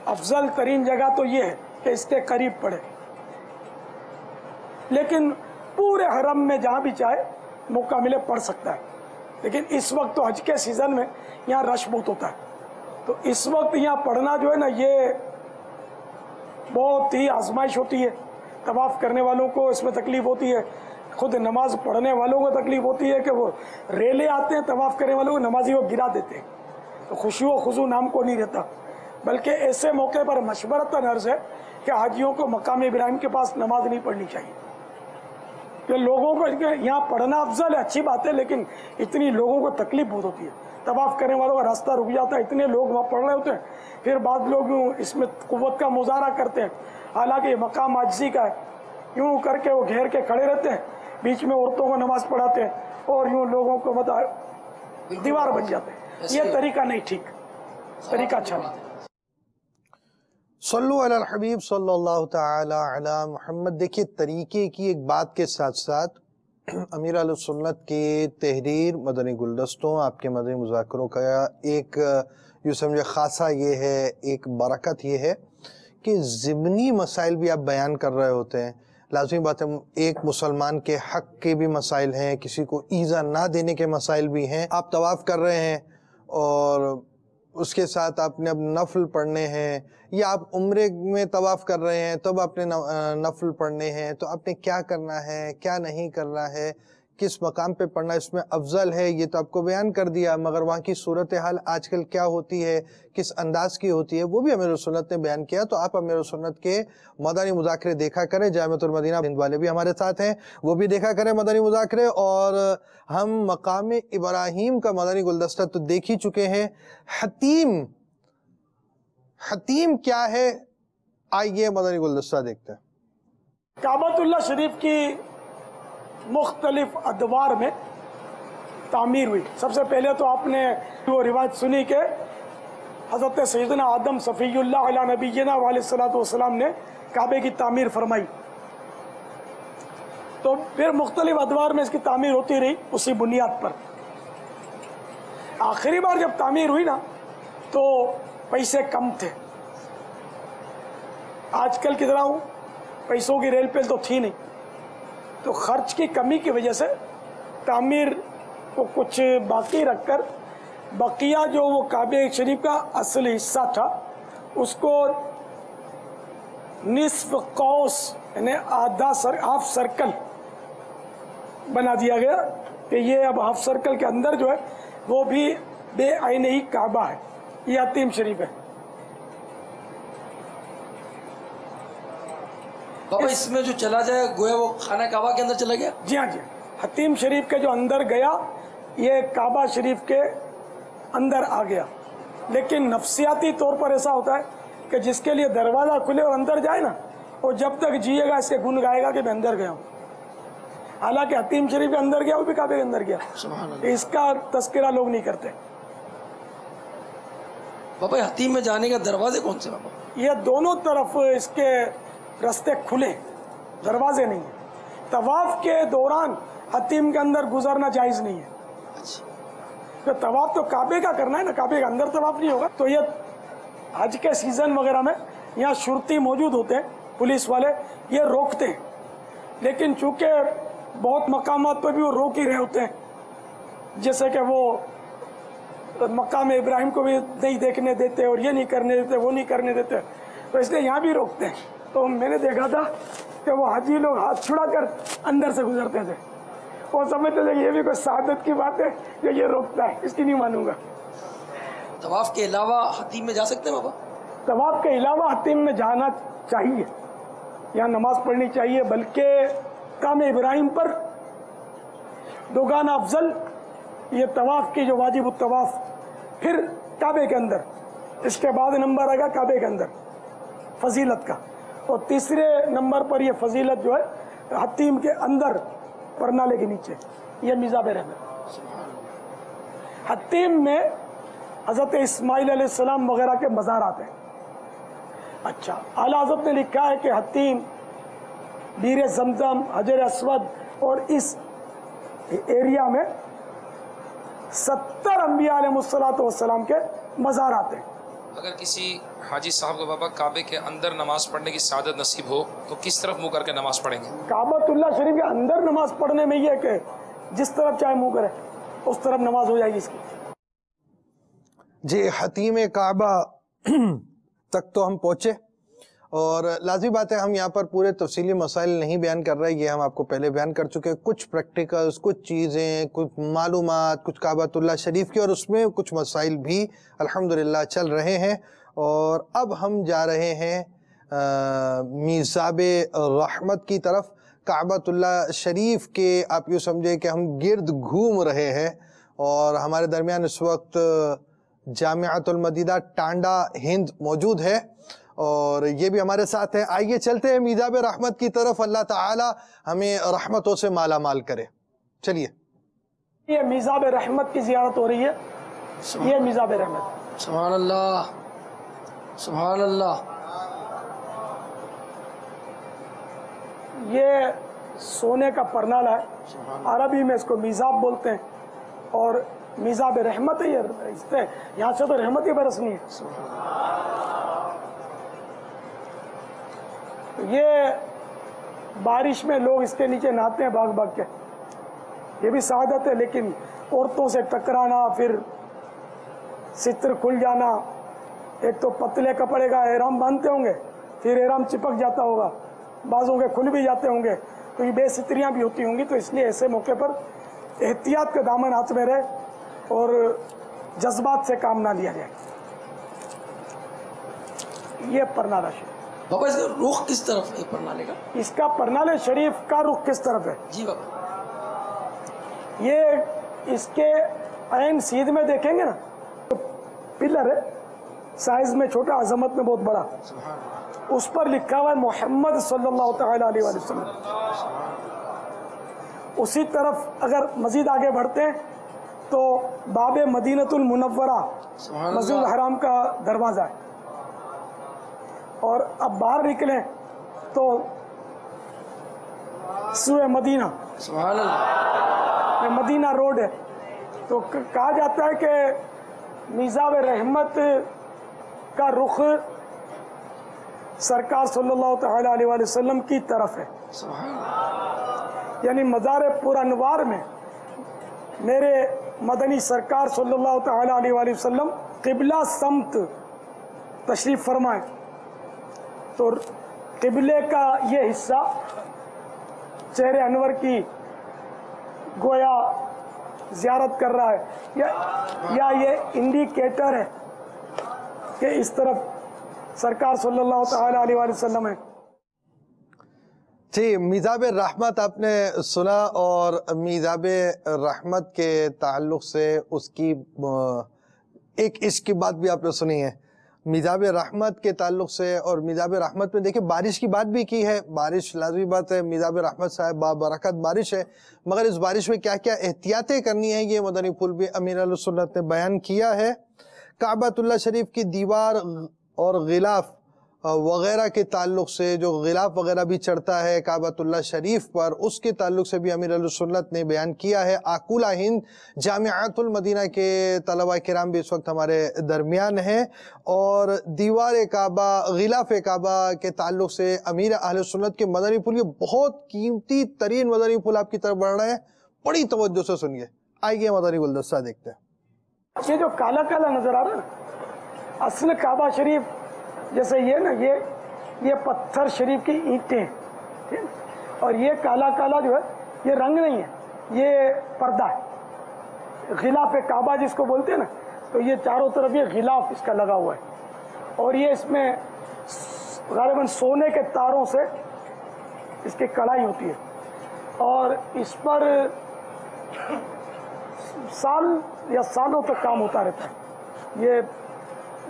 افضل ترین جگہ تو یہ ہے کہ اس کے قریب پڑھے، لیکن پورے حرم میں جہاں بھی چاہے موقع ملے پڑھ سکتا ہے. لیکن اس وقت تو حج کے سیزن میں یہاں رش بہت ہوتا ہے، تو اس وقت یہاں پڑھنا جو ہے نا یہ بہت ہی آزمائش ہوتی ہے. طواف کرنے والوں کو اس میں تکلیف ہوتی ہے، خود نماز پڑھنے والوں کو تکلیف ہوتی ہے کہ وہ ریلے آتے ہیں طواف کرنے والوں کو، نمازی کو گرا دیتے ہیں. تو خشوع و خضوع نام کو نہیں رہتا. بلکہ ایسے موقع پر مشورتاً عرض ہے کہ حاجیوں کو مقام ابراہیم کے پاس نماز نہیں پڑھنی چاہیے. کہ لوگوں کو یہاں پڑھنا افضل ہے، اچھی بات ہے، لیکن اتنی لوگوں کو تکلیف بہت ہوتی ہے. طواف کرنے والوں کا راستہ رک جاتا ہے، اتنے لوگ وہاں پڑھ رہے ہوتے ہیں. پھر بعض لوگ اس میں قوت کا مظاہرہ کرتے ہیں، حالانکہ یہ مقام عاجزی کا ہے. یوں کر کے وہ گھیر کے کھڑے رہتے ہیں، بیچ میں عورتوں کو نماز پڑھاتے ہیں اور یوں لوگوں کو دیوار بن جاتے ہیں. یہ طریقہ نہیں ٹھیک، طریقہ اچھا نہیں. صلو علی الحبیب صلی اللہ تعالی علی محمد. دیکھیے طریقے کی ایک بات کے ساتھ ساتھ امیر علیہ سنت کی تحریر مدنی گلدستوں، آپ کے مدنی مذاکروں کا ایک یوں سمجھے خاصہ یہ ہے، ایک برکت یہ ہے کہ ضمنی مسائل بھی آپ بیان کر رہے ہوتے ہیں. لازمی بات ہے، ایک مسلمان کے حق کے بھی مسائل ہیں، کسی کو ایذا نہ دینے کے مسائل بھی ہیں. آپ طواف کر رہے ہیں اور اس کے ساتھ آپ نے اب نفل پڑھنے ہیں، یا آپ عمرے میں طواف کر رہے ہیں تب آپ نے نفل پڑھنے ہیں، تو آپ نے کیا کرنا ہے، کیا نہیں کرنا ہے، کس مقام پہ پڑھنا اس میں افضل ہے، یہ تو آپ کو بیان کر دیا. مگر وہاں کی صورتحال آج کل کیا ہوتی ہے، کس انداز کی ہوتی ہے، وہ بھی امیر السنت نے بیان کیا. تو آپ امیر السنت کے مدنی مذاکرے دیکھا کریں. جامعۃ المدینہ ہند والے بھی ہمارے ساتھ ہیں، وہ بھی دیکھا کریں مدنی مذاکرے. اور ہم مقام ابراہیم کا مدنی گلدستہ تو دیکھ ہی چکے ہیں. حتیم کیا ہے، آئیے مدنی گلدستہ دیکھتے ہیں. کعبۃ اللہ شریف کی مختلف ادوار میں تعمیر ہوئی. سب سے پہلے تو آپ نے وہ روایت سنی کہ حضرت سیدنا آدم صفی اللہ علیہ نبینا علیہ الصلوۃ والسلام نے کعبے کی تعمیر فرمائی. تو پھر مختلف ادوار میں اس کی تعمیر ہوتی رہی اسی بنیاد پر. آخری بار جب تعمیر ہوئی نا تو پیسے کم تھے. آج کل کی طرح پیسوں کی ریل پیل تو تھی نہیں، تو خرچ کی کمی کی وجہ سے تعمیر کو کچھ باقی رکھ کر بقیہ جو وہ کعبہ شریف کا اصلی حصہ تھا اس کو نصف قوس یعنی آدھا ہاف سرکل بنا دیا گیا کہ یہ اب ہاف سرکل کے اندر جو ہے وہ بھی بے عین ہی کعبہ ہے. یہ حتیم شریف ہے. بابا اس میں جو چلا جائے گویا وہ خانہ کعبہ کے اندر چلا گیا. جی ہاں جی، حتیم شریف کے جو اندر گیا یہ کعبہ شریف کے اندر آ گیا. لیکن نفسیاتی طور پر ایسا ہوتا ہے کہ جس کے لیے دروازہ کھلے اور اندر جائے نا، وہ جب تک جیے گا اس کے گن گائے گا کہ میں اندر گیا ہوں. حالانکہ حتیم شریف کے اندر گیا وہ بھی کعبے کے اندر گیا. سبحان اللہ. اس کا تذکرہ لوگ نہیں کرتے. بابا حتیم میں جانے کے دروازے کون سے بابا؟ یہ دونوں طرف اس کے رستے کھلے، دروازے نہیں ہیں. طواف کے دوران حتیم کے اندر گزرنا جائز نہیں ہے. تو طواف تو کعبے کا کرنا ہے نا، کعبے کے اندر طواف نہیں ہوگا. تو یہ حج کے سیزن وغیرہ میں یہاں شرطی موجود ہوتے ہیں، پولیس والے یہ روکتے ہیں. لیکن چونکہ بہت مقامات پر بھی وہ روک ہی رہے ہوتے ہیں، جیسے کہ وہ مقام ابراہیم کو بھی نہیں دیکھنے دیتے اور یہ نہیں کرنے دیتے، وہ نہیں کرنے دیتے، تو اس لیے یہاں بھی روکتے ہیں. تو میں نے دیکھا تھا کہ وہ حاجی لوگ ہاتھ چھڑا کر اندر سے گزرتے تھے. وہ سمجھتے تھے کہ یہ بھی کوئی سعادت کی بات ہے کہ یہ روکتا ہے، اس کی نہیں مانوں گا. طواف کے علاوہ حتیم میں جا سکتے ہیں بابا؟ طواف کے علاوہ حتیم میں جانا چاہیے، یہاں نماز پڑھنی چاہیے. بلکہ مقام ابراہیم پر دوگانا افضل یہ طواف کی جو واجب الطواف، پھر کعبے کے اندر، اس کے بعد نمبر آئے گا کعبے کے اندر فضیلت کا. اور تیسرے نمبر پر یہ فضیلت جو ہے حتیم کے اندر پرنالے کے نیچے، یہ میزاب رحمت. حتیم میں حضرت اسماعیل علیہ السلام وغیرہ کے مزارات ہیں. اچھا، اعلیٰ حضرت نے لکھا ہے کہ حتیم، بیر زمزم، حجر اسود اور اس ایریا میں 70 انبیاء علیہ السلام کے مزارات ہیں. اگر کسی حاجی صاحب کو بابا کعبے کے اندر نماز پڑھنے کی سعادت نصیب ہو تو کس طرف منہ کر کے نماز پڑھیں گے؟ کعبۃ اللہ شریف کے اندر نماز پڑھنے میں یہ ہے کہ جس طرف چاہے منہ کرے اس طرف نماز ہو جائے گی اس کی. جی، حتیم کعبہ تک تو ہم پہنچے، اور لازمی بات ہے ہم یہاں پر پورے تفصیلی مسائل نہیں بیان کر رہے، یہ ہم آپ کو پہلے بیان کر چکے. کچھ پریکٹیکلز، کچھ چیزیں، کچھ معلومات، کچھ کعبۃ اللہ شریف کی، اور اس میں کچھ مسائل بھی الحمدللہ چل رہے ہیں. اور اب ہم جا رہے ہیں میزاب رحمت کی طرف. کعبۃ اللہ شریف کے آپ یوں سمجھے کہ ہم گرد گھوم رہے ہیں، اور ہمارے درمیان اس وقت جامعۃ المدینہ ٹانڈا ہند موجود ہے، اور یہ بھی ہمارے ساتھ ہے. آئیے چلتے ہیں میزاب رحمت کی طرف. اللہ تعالی ہمیں رحمتوں سے مالا مال کرے. چلیے، یہ میزاب رحمت کی زیارت ہو رہی ہے. یہ میزاب رحمت. سبحان اللہ، سبحان اللہ. یہ سونے کا پرنالہ ہے، عربی میں اس کو میزاب بولتے ہیں، اور میزاب رحمت ہے، یہ یہاں سے تو رحمت ہی برسنی ہے. یہ بارش میں لوگ اس کے نیچے نہاتے ہیں بھاگ بھاگ کے، یہ بھی سعادت ہے. لیکن عورتوں سے ٹکرانا، پھر ستر کھل جانا، ایک تو پتلے کپڑے کا احرام باندھتے ہوں گے، پھر احرام چپک جاتا ہوگا، بعضوں کے کھل بھی جاتے ہوں گے، تو یہ بے ستریاں بھی ہوتی ہوں گی. تو اس لیے ایسے موقع پر احتیاط کا دامن ہاتھ میں رہے اور جذبات سے کام نہ لیا جائے. یہ پرنالہ شریف. بابا اس کا رخ کس طرف ہے پرنالے کا؟ اس کا پرنالے شریف کا رخ کس طرف ہے؟ جی بابا. یہ اس کے عین سیدھ میں دیکھیں گے نا، تو پلر ہے، سائز میں چھوٹا، عظمت میں بہت بڑا. اس پر لکھا ہوا ہے محمد صلی اللہ تعالی علیہ وآلہ وسلم. اسی طرف اگر مزید آگے بڑھتے ہیں تو باب مدینۃ المنورہ، مسجد الحرام کا دروازہ ہے. اور اب باہر نکلیں تو سوئے مدینہ، سبحان اللہ، یہ مدینہ روڈ ہے. تو کہا جاتا ہے کہ میزاب رحمت کا رخ سرکار صلی اللہ تعالی علیہ وآلہ وسلم کی طرف ہے. سبحان اللہ. یعنی مزار پر انوار میں میرے مدنی سرکار صلی اللہ تعالی علیہ وآلہ وسلم قبلہ سمت تشریف فرمائیں، تو قبلے کا یہ حصہ چہرے انور کی گویا زیارت کر رہا ہے، یا یہ انڈیکیٹر ہے کہ اس طرف سرکار صلی اللہ تعالی علیہ وآلہ وسلم ہے. جی، میزاب رحمت آپ نے سنا، اور میزاب رحمت کے تعلق سے اس کی ایک عشق کی بات بھی آپ نے سنی ہے میزاب رحمت کے تعلق سے. اور میزاب رحمت میں دیکھیں بارش کی بات بھی کی ہے. بارش لازمی بات ہے، میزاب رحمت صاحب بابرکت بارش ہے، مگر اس بارش میں کیا کیا احتیاطیں کرنی ہیں یہ مدنی پھول بھی امیر اہل سنت نے بیان کیا ہے. کعبۃ اللہ شریف کی دیوار اور غلاف وغیرہ کے تعلق سے، جو غلاف وغیرہ بھی چڑھتا ہے کعبۃ اللہ شریف پر، اس کے تعلق سے بھی امیر اہل سنت نے بیان کیا ہے. آکولہ ہند جامعۃ المدینہ کے طلبہ کرام بھی اس وقت ہمارے درمیان ہیں، اور دیوار کعبہ، غلاف کعبہ کے تعلق سے امیر اہل سنت کے مدنی پھول، یہ بہت قیمتی ترین مدنی پھول آپ کی طرف بڑھ رہے ہیں. بڑی توجہ سے سنیے. آئیے مدنی گلدستہ دیکھتے ہیں. یہ جو کالا کالا نظر آ رہا ہے نا، اصل کعبہ شریف جیسے یہ نا، یہ پتھر شریف کی اینٹیں ہیں، اور یہ کالا کالا جو ہے یہ رنگ نہیں ہے، یہ پردہ ہے. غلاف کعبہ جس کو بولتے ہیں نا، تو یہ چاروں طرف یہ غلاف اس کا لگا ہوا ہے، اور یہ اس میں غالباً سونے کے تاروں سے اس کی کڑھائی ہوتی ہے، اور اس پر سال یا سالوں تک کام ہوتا رہتا ہے. یہ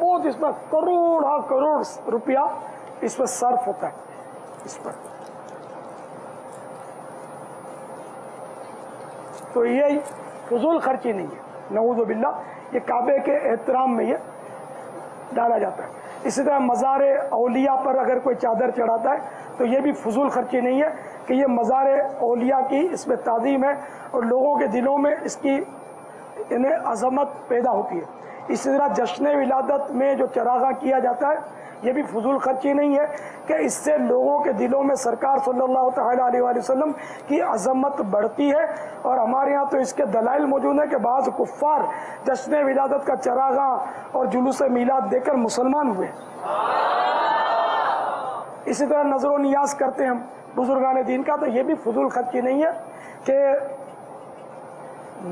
بہت، اس میں کروڑ روپیہ اس پر صرف ہوتا ہے اس پر. تو یہ فضول خرچی نہیں ہے، نعوذ باللہ، یہ کعبے کے احترام میں یہ ڈالا جاتا ہے. اسی طرح مزار اولیاء پر اگر کوئی چادر چڑھاتا ہے تو یہ بھی فضول خرچی نہیں ہے کہ یہ مزار اولیاء کی اس میں تعظیم ہے، اور لوگوں کے دلوں میں اس کی انہیں عظمت پیدا ہوتی ہے. اسی طرح جشن ولادت میں جو چراغاں کیا جاتا ہے یہ بھی فضول خرچی نہیں ہے کہ اس سے لوگوں کے دلوں میں سرکار صلی اللہ تعالی علیہ وآلہ وسلم کی عظمت بڑھتی ہے. اور ہمارے ہاں تو اس کے دلائل موجود ہیں کہ بعض کفار جشن ولادت کا چراغاں اور جلوس میلاد دے کر مسلمان ہوئے. اسی طرح نظر و نیاز کرتے ہیں ہم بزرگان دین کا، تو یہ بھی فضول خرچی نہیں ہے کہ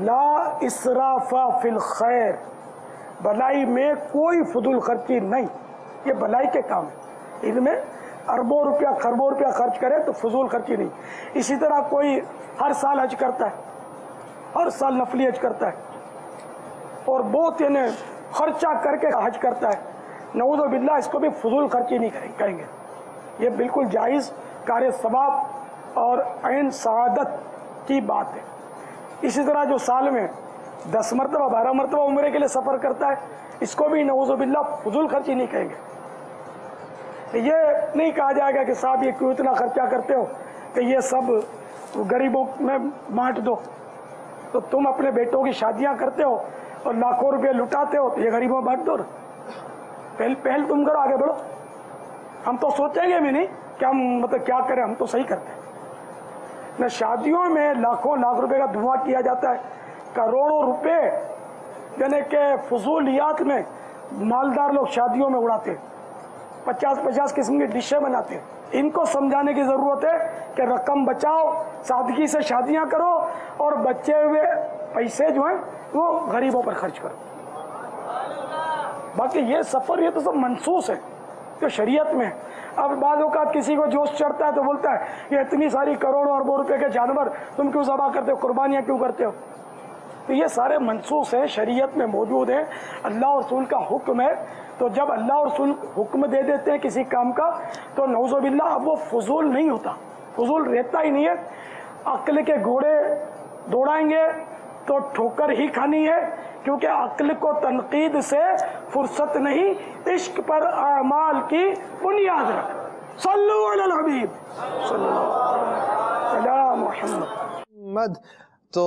لا اسراف فی الخیر، بھلائی میں کوئی فضول خرچی نہیں. یہ بھلائی کے کام ہے، ان میں اربوں روپیہ خربوں روپیہ خرچ کرے تو فضول خرچی نہیں. اسی طرح کوئی ہر سال حج کرتا ہے، ہر سال نفلی حج کرتا ہے، اور بہت خرچہ کر کے حج کرتا ہے، نعوذ باللہ، اس کو بھی فضول خرچی نہیں کہیں گے. یہ بالکل جائز کار ثواب اور عین سعادت کی بات ہے. اسی طرح جو سال میں 10 مرتبہ 12 مرتبہ عمرے کے لیے سفر کرتا ہے، اس کو بھی نعوذ باللہ فضول خرچی نہیں کہیں گے. یہ نہیں کہا جائے گا کہ صاحب یہ کیوں اتنا خرچہ کرتے ہو، کہ یہ سب غریبوں میں بانٹ دو. تو تم اپنے بیٹوں کی شادیاں کرتے ہو اور لاکھوں روپے لٹاتے ہو، تو یہ غریبوں بانٹ دو. پہل تم کرو، آگے بڑھو. ہم تو سوچیں گے بھی نہیں کہ ہم مطلب کیا کریں، ہم تو صحیح کرتے ہیں. نہ شادیوں میں لاکھوں لاکھ روپے کا دھواں کیا جاتا ہے، کروڑوں روپے یعنی کہ فضولیات میں مالدار لوگ شادیوں میں اڑاتے ہیں، 50 قسم کی ڈشیں بناتے ہیں. ان کو سمجھانے کی ضرورت ہے کہ رقم بچاؤ، سادگی سے شادیاں کرو اور بچے ہوئے پیسے جو ہیں وہ غریبوں پر خرچ کرو. باقی یہ سفر یہ تو سب منسوخ ہے جو شریعت میں ہے. اب بعض اوقات کسی کو جوش چڑھتا ہے تو بولتا ہے یہ اتنی ساری کروڑوں اربوں روپے کے جانور تم کیوں ذبح کرتے ہو، قربانیاں کیوں کرتے ہو؟ تو یہ سارے منسوخ ہیں، شریعت میں موجود ہیں، اللہ اور رسول کا حکم ہے. تو جب اللہ اور رسول حکم دے دیتے ہیں کسی کام کا تو نعوذ باللہ اب وہ فضول نہیں ہوتا، فضول رہتا ہی نہیں ہے. عقل کے گھوڑے دوڑائیں گے تو ٹھوکر ہی کھانی ہے، کیونکہ عقل کو تنقید سے فرصت نہیں. عشق پر اعمال کی بنیاد رکھ. صلو علی الحبیب صلی اللہ علیہ محمد. تو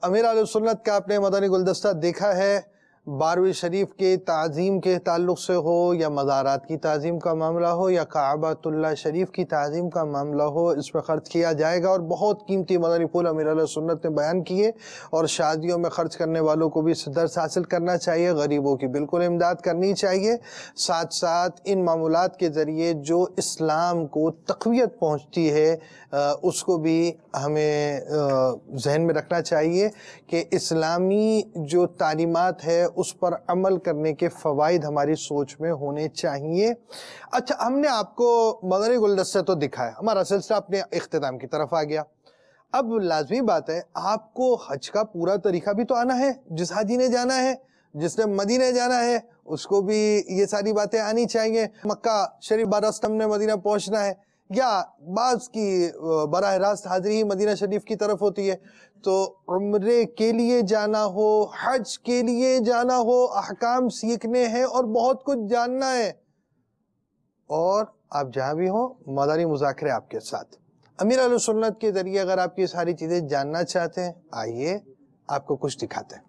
امیر اہل سنت کا آپ نے مدنی گلدستہ دیکھا ہے. 12ویں شریف کے تعظیم کے تعلق سے ہو یا مزارات کی تعظیم کا معاملہ ہو یا کعبۃ اللہ شریف کی تعظیم کا معاملہ ہو، اس میں خرچ کیا جائے گا. اور بہت قیمتی مدنی پھول امیر اہل سنت نے بیان کیے. اور شادیوں میں خرچ کرنے والوں کو بھی اس درس حاصل کرنا چاہیے، غریبوں کی بالکل امداد کرنی چاہیے. ساتھ ساتھ ان معمولات کے ذریعے جو اسلام کو تقویت پہنچتی ہے اس کو بھی ہمیں ذہن میں رکھنا چاہیے کہ اسلامی جو تعلیمات ہے اس پر عمل کرنے کے فوائد ہماری سوچ میں ہونے چاہیے. اچھا، ہم نے آپ کو مدنی گلدستہ تو دکھایا، ہمارا سلسلہ اپنے اختتام کی طرف آ گیا. اب لازمی بات ہے آپ کو حج کا پورا طریقہ بھی تو آنا ہے. جس حاجی نے جانا ہے، جس نے مدینہ جانا ہے، اس کو بھی یہ ساری باتیں آنی چاہیے. مکہ شریف براستم نے مدینہ پہنچنا ہے، یا بعض کی براہ راست حاضری ہی مدینہ شریف کی طرف ہوتی ہے. تو عمرے کے لیے جانا ہو، حج کے لیے جانا ہو، احکام سیکھنے ہیں اور بہت کچھ جاننا ہے، اور آپ جہاں بھی ہوں مدنی مذاکرے آپ کے ساتھ. امیر اہل سنت کے ذریعے اگر آپ یہ ساری چیزیں جاننا چاہتے ہیں، آئیے آپ کو کچھ دکھاتے ہیں.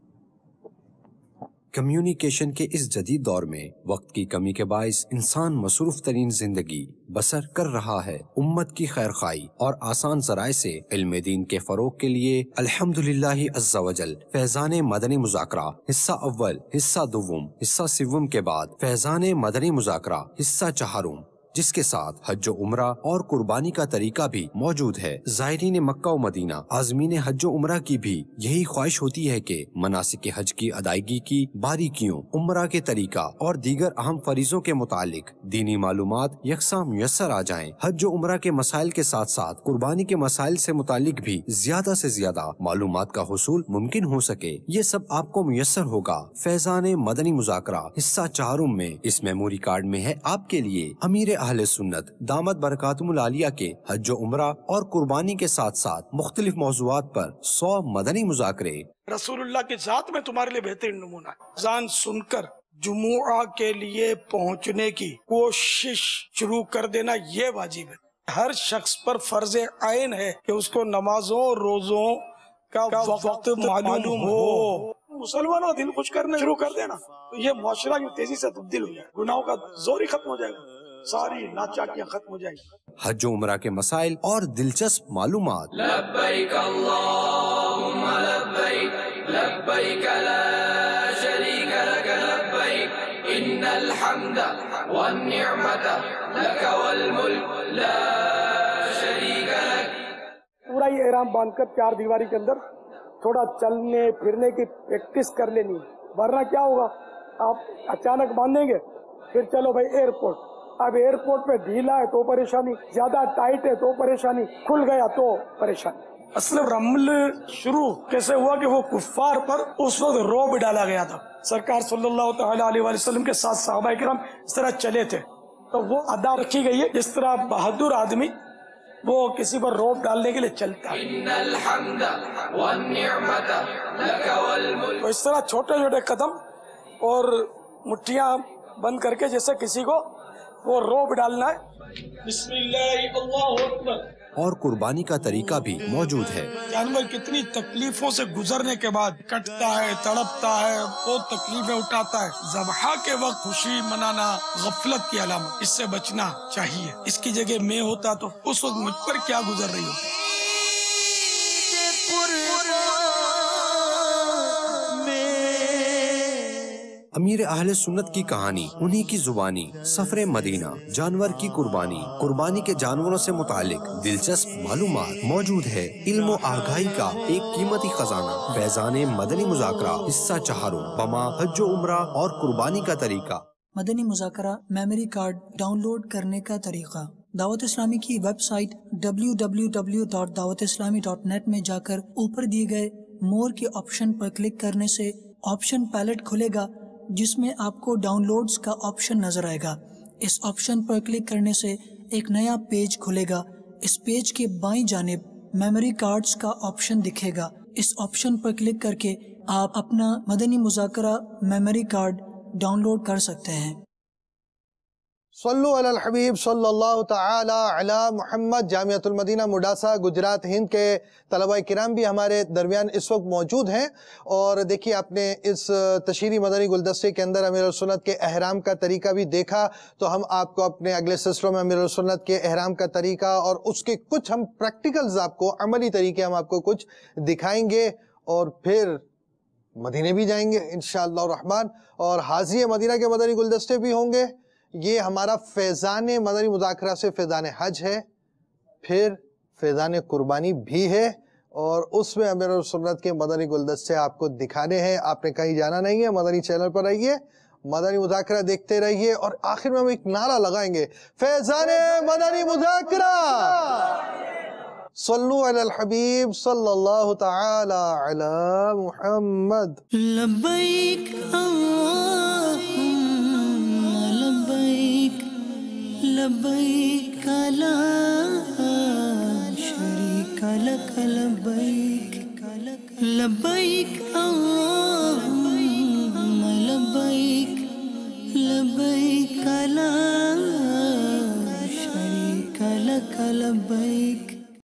کمیونیکیشن کے اس جدید دور میں وقت کی کمی کے باعث انسان مصروف ترین زندگی بسر کر رہا ہے. امت کی خیرخواہی اور آسان ذرائع سے علم دین کے فروغ کے لیے الحمدللہ عز و جل فیضان مدنی مذاکرہ حصہ اول، حصہ دوم، حصہ سوم کے بعد فیضان مدنی مذاکرہ حصہ چہارم، جس کے ساتھ حج و عمرہ اور قربانی کا طریقہ بھی موجود ہے. زائرین مکہ و مدینہ عازمین حج و عمرہ کی بھی یہی خواہش ہوتی ہے کہ مناسک حج کی ادائیگی کی باریکیوں، عمرہ کے طریقہ اور دیگر اہم فریضوں کے متعلق دینی معلومات یکساں میسر آ جائیں. حج و عمرہ کے مسائل کے ساتھ ساتھ قربانی کے مسائل سے متعلق بھی زیادہ سے زیادہ معلومات کا حصول ممکن ہو سکے. یہ سب آپ کو میسر ہوگا فیضان مدنی مذاکرہ حصہ چہارم میں. اس میموری کارڈ میں ہے آپ کے لیے امیر اہل سنت دامت برکاتہم العالیہ کے حج و عمرہ اور قربانی کے ساتھ ساتھ مختلف موضوعات پر 100 مدنی مذاکرے. رسول اللہ کی ذات میں تمہارے لیے بہترین نمونہ ہے. اذان سن کر جمعہ کے لیے پہنچنے کی کوشش شروع کر دینا یہ واجب ہے. ہر شخص پر فرض عین ہے کہ اس کو نمازوں روزوں کا وقت معلوم ہو. مسلمانوں دل خوش کرنا شروع کر دینا تو یہ معاشرہ یوں تیزی سے تبدیل ہو جائے گا، گناہوں کا زور ہی ختم ہو جائے گا، ساری ناچاکیاں ختم ہو جائیں گی. حج و عمرہ کے مسائل اور دلچسپ معلومات. لبیک اللہم لبیک لبیک لا شریک لک لبیک ان الحمد والنعمت لک والملک لا شریک لک. پورا یہ احرام باندھ کر چار دیواری کے اندر تھوڑا چلنے پھرنے کی پریکٹس کر لینی ہے، ورنہ کیا ہوگا آپ اچانک باندھیں گے پھر چلو بھائی ایئرپورٹ. اب ایئرپورٹ پہ ڈھیلا ہے تو پریشانی، زیادہ ٹائٹ ہے تو پریشانی، کھل گیا تو پریشانی. اصل رمل شروع کیسے ہوا کہ وہ کفار پر اس وقت روب ڈالا گیا تھا. سرکار صلی اللہ تعالی علیہ وسلم کے ساتھ صحابہ کرام اس طرح چلے تھے تو وہ ادا رکھی گئی ہے جس طرح بہادر آدمی وہ کسی پر روب ڈالنے کے لیے چلتا ہے. ان الحمد والنعمت لک والملک. تو اس طرح چھوٹے چھوٹے قدم اور مٹھیاں بند کر کے جیسے کسی کو وہ روب ڈالنا ہے. بسم اللہ اللہ اکبر اور قربانی کا طریقہ بھی موجود ہے۔ جانور کتنی تکلیفوں سے گزرنے کے بعد کٹتا ہے، تڑپتا ہے، بہت تکلیفیں اٹھاتا ہے، ذبح کے وقت خوشی منانا غفلت کی علامت، اس سے بچنا چاہیے۔ اس کی جگہ میں ہوتا تو اس وقت مجھ پر کیا گزر رہی ہوتی۔ امیر اہل سنت کی کہانی، انہی کی زبانی، سفر مدینہ، جانور کی قربانی، قربانی کے جانوروں سے متعلق دلچسپ معلومات موجود ہے۔ علم و آگاہی کا ایک قیمتی خزانہ، فیضان مدنی مذاکرہ، حصہ چہاروں، بما حج و عمرہ اور قربانی کا طریقہ۔ مدنی مذاکرہ میموری کارڈ ڈاؤن لوڈ کرنے کا طریقہ۔ دعوت اسلامی کی ویب سائٹ www.dawatislami.net میں جا کر اوپر دیے گئے مور کے آپشن پر کلک کرنے سے آپشن پیلٹ کھلے گا، جس میں آپ کو ڈاؤن لوڈز کا آپشن نظر آئے گا۔ اس آپشن پر کلک کرنے سے ایک نیا پیج کھلے گا۔ اس پیج کے بائیں جانب میموری کارڈز کا آپشن دکھے گا۔ اس آپشن پر کلک کر کے آپ اپنا مدنی مذاکرہ میموری کارڈ ڈاؤن لوڈ کر سکتے ہیں۔ صلو علی الحبیب صلی اللہ تعالی علی محمد۔ جامعۃ المدینہ مڈاسا گجرات ہند کے طلبہ کرام بھی ہمارے درمیان اس وقت موجود ہیں، اور دیکھیے آپ نے اس تشہیری مدنی گلدستے کے اندر امیر السنت کے احرام کا طریقہ بھی دیکھا، تو ہم آپ کو اپنے اگلے سلسلوں میں امیر السنت کے احرام کا طریقہ اور اس کے کچھ ہم پریکٹیکلز آپ کو، عملی طریقے ہم آپ کو کچھ دکھائیں گے، اور پھر مدینے بھی جائیں گے انشاءاللہ الرحمن، اور حاضری مدینہ کے مدنی گلدستے بھی ہوں گے۔ یہ ہمارا فیضان مدنی مذاکرہ سے فیضان حج ہے، پھر فیضان قربانی بھی ہے، اور اس میں امیر السنت کے مدنی گلدستے آپ کو دکھانے ہیں۔ آپ نے کہیں جانا نہیں ہے، مدنی چینل پر رہیے، مدنی مذاکرہ دیکھتے رہیے، اور آخر میں ہم ایک نعرہ لگائیں گے، فیضان مدنی مذاکرہ، صلو علی الحبیب صلی اللہ تعالی علی محمد۔ لبیک اللہم لبیک، لبیک لا شریک لک لبیک، لبیک اللہم لبیک، لبیک لا شریک لک لبیک۔